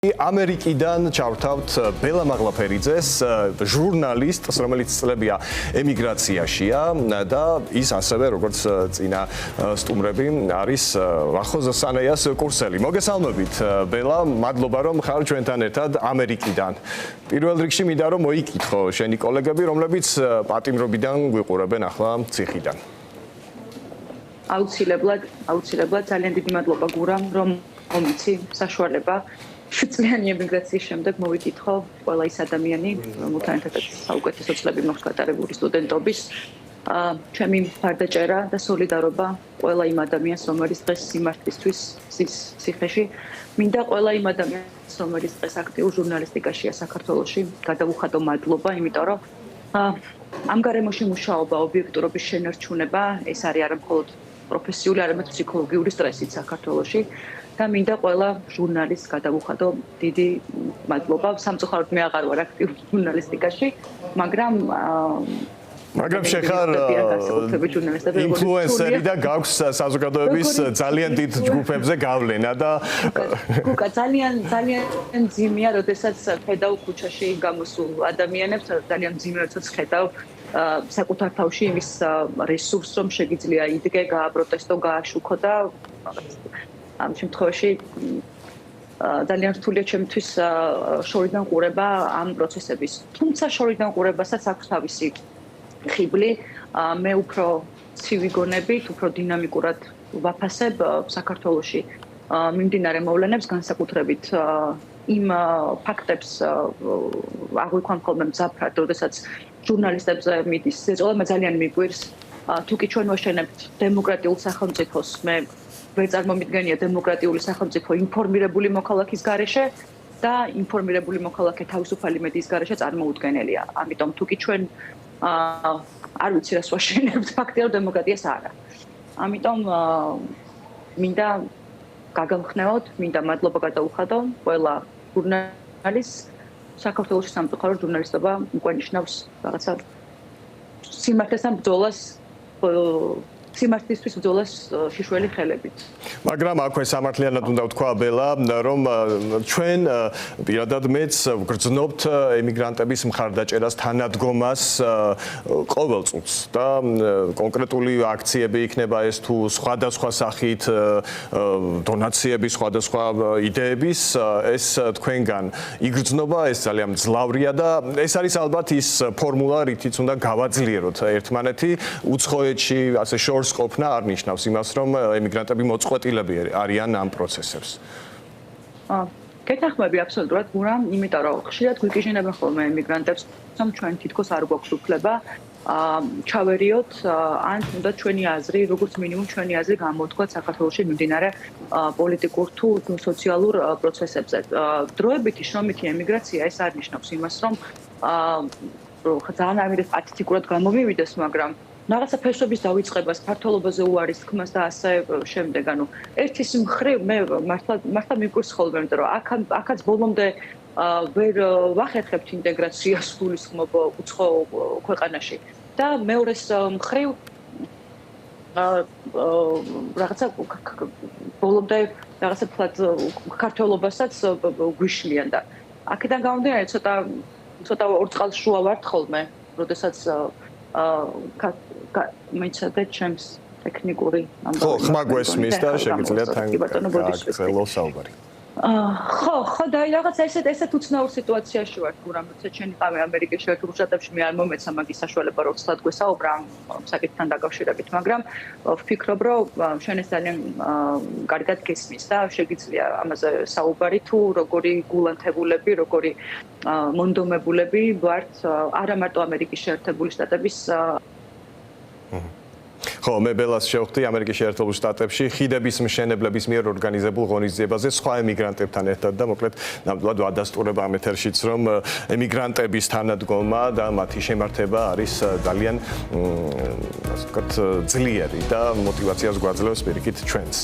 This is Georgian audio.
ამერიკიდან ჩავთავთ ბელა მაღლაფერიძეს, ჟურნალისტს, რომელიც წლებია ემიგრაციაშია და ის ასევე როგორც წინა სტუმრები არის ვახო ზასანეიას კურსელი. მოგესალმებით ბელა, მადლობა რომ ხარ ჩვენთან ერთად ამერიკიდან. პირველ რიგში მინდა რომ მოიკითხო შენი კოლეგები, რომლებიც პატიმრობიდან გვიყურებენ ახლა ციხიდან. აუცილებლად ძალიან დიდი მადლობა გურამ რომ მომიცი საშუალება შუწლიანი ემიგრაციის შემდეგ მოვიკითხო ყველა ის ადამიანი, რომელთან ერთად საუკეთესო წლები მოხდა გატარებული სტუდენტობის. ჩემი მხარდაჭერა და სოლიდარობა ყველა იმ ადამიანს, რომელიც დღეს სიმართლისთვის ციხეში, მინდა ყველა იმ ადამიანს, რომელიც დღეს აქტიურ ჟურნალისტიკაშია საქართველოში, გადავუხადო მადლობა, იმიტომ რომ ამ გარემოში მუშაობა, ობიექტურობის შენარჩუნება, ეს არის არა მხოლოდ პროფესიული, არამედ ფსიქოლოგიური სტრესიც საქართველოში. და მინდა ყველა ჟურნალისტს გადავუხადო დიდი მადლობა. სამწუხაროდ მე აღარ ვარ აქტიური ჟურნალისტიკაში, მაგრამ შეხარ ინფლუენსერი და გაქვს საზოგადოების ძალიან დიდ ჯგუფებზე გავლენა და გუკა ძალიან ძიმეა, როდესაც ხედავ ქუჩაში გამოსულ ადამიანებს, ძალიან ძიმეა, როდესაც ხედავ საკუთარ თავში იმის რესურსს, რომ შეგიძლია იდგე, გააპროტესტო, გააშუქო და ამ შემთხვევაში ძალიან რთულია ჩემთვის შორიდან ყურება ამ პროცესების. თუმცა შორიდან ყურებასაც აქვს თავისი ხიბლი. მე უფრო ცივი გონებით, უფრო დინამიკურად ვაფასებ საქართველოში მიმდინარე მოვლენებს, განსაკუთრებით იმ ფაქტებს აღვიქვამ ხოლმე მძაფრად, როდესაც ჟურნალისტებზე მიდის ზეწოლა, ძალიან მიგვირს. თუ კი ჩვენ ვაშენებთ დემოკრატიულ სახელმწიფოს, მე ვერ წარმომიდგენია დემოკრატიული სახელმწიფო ინფორმირებული მოქალაქის გარეშე და ინფორმირებული მოქალაქე თავისუფალი მედიის გარეშე წარმოუდგენელია. ამიტომ თუ კი ჩვენ არ ვიცი რას ვაშენებთ, ფაქტია რომ დემოკრატიას არა. ამიტომ მინდა გაგამხნევოთ, მინდა მადლობა გადაუხადო ყველა ჟურნალისტს. საქართველოში სამწუხაროდ ჟურნალისტობა უკვე ნიშნავს რაღაცა სიმართლესთან ბრძოლას, სიმართლისთვის ბრძოლას შიშველი ხელებით. მაგრამ აქვე სამართლიანად უნდა ვთქვა ბელა, რომ ჩვენ პირადად მეც ვგრძნობთ ემიგრანტების მხარდაჭერას, თანადგომას ყოველ წუთს და კონკრეტული აქციები იქნება ეს თუ სხვადასხვა სახით დონაციები, სხვადასხვა იდეების, ეს თქვენგან იგრძნობა, ეს ძალიან მძლავრია და ეს არის ალბათ ის ფორმულა, რითიც უნდა გავაძლიეროთ ერთმანეთი უცხოეთში, ასე შორს ყოფნა არ ნიშნავს იმას, რომ ემიგრანტები მოწყვეტილები არიან ამ პროცესებს. გეთანხმები აბსოლუტურად გურამ, იმიტომ რომ ხშირად გვიკიჟინებენ ხოლმე ემიგრანტებს, რომ ჩვენ თითქოს არ გვაქვს უფლება ჩავერიოთ ან თუნდაც ჩვენი აზრი, როგორც მინიმუმ ჩვენი აზრი გამოვთქვათ საქართველოში მიმდინარე პოლიტიკურ თუ სოციალურ პროცესებზე. დროებითი შრომითი ემიგრაცია ეს არ ნიშნავს იმას, რომ ძალიან ამირეს პათეტიკურად გამომივიდეს, მაგრამ რაღაცა ფესვების დავიწყებას, ფართობაზე უარის თქმას და ასე შემდეგ. ანუ ერთის მხრივ მე მართლა მიგვირს ხოლმე, იმიტომ რომ აქაც ბოლომდე ვერ ვახერხებთ ინტეგრაციას გულისხმობ უცხო ქვეყანაში. და მეორეს მხრივ რაღაცა ბოლომდე რაღაცა ფლად ქართველობასაც გვიშლიან და აქედან გამომდინარე ცოტა ორწყალშუა ვართ ხოლმე, როდესაც მეცადე ჩემს ტექნიკური ამბავი. ხო, ხმა გვესმის და შეგიძლიათ თან გაგრძელო საუბარი. ხო, და რაღაც ესეთ უცნაურ სიტუაციაში ვარ, გურამ, როცა ჩემი ყავი ამერიკის შეერთებულ შტატებში მე არ მომეცა მაგის საშუალება, რომ ვცლად გვესაუბრა ამ საკითხთან დაკავშირებით, მაგრამ ვფიქრობ, რომ შენ ეს ძალიან კარგად გესმის და შეგიძლია ამაზე საუბარი, თუ როგორი გულანთებულები, როგორი მონდომებულები ვართ არა მარტო ამერიკის შეერთებული შტატების ხო, მე ბელას შევხვდი ამერიკის შეერთებულ შტატებში ხიდების მშენებლების მიერ ორგანიზებულ ღონისძიებაზე სხვა ემიგრანტებთან ერთად და მოკლედ ნამდვილად ვადასტურებ ამ ეთერშიც, რომ ემიგრანტების თანადგომა და მათი შემართება არის ძალიან ასე ვთქვათ ძლიერი და მოტივაციას გვაძლევს პირიქით ჩვენს.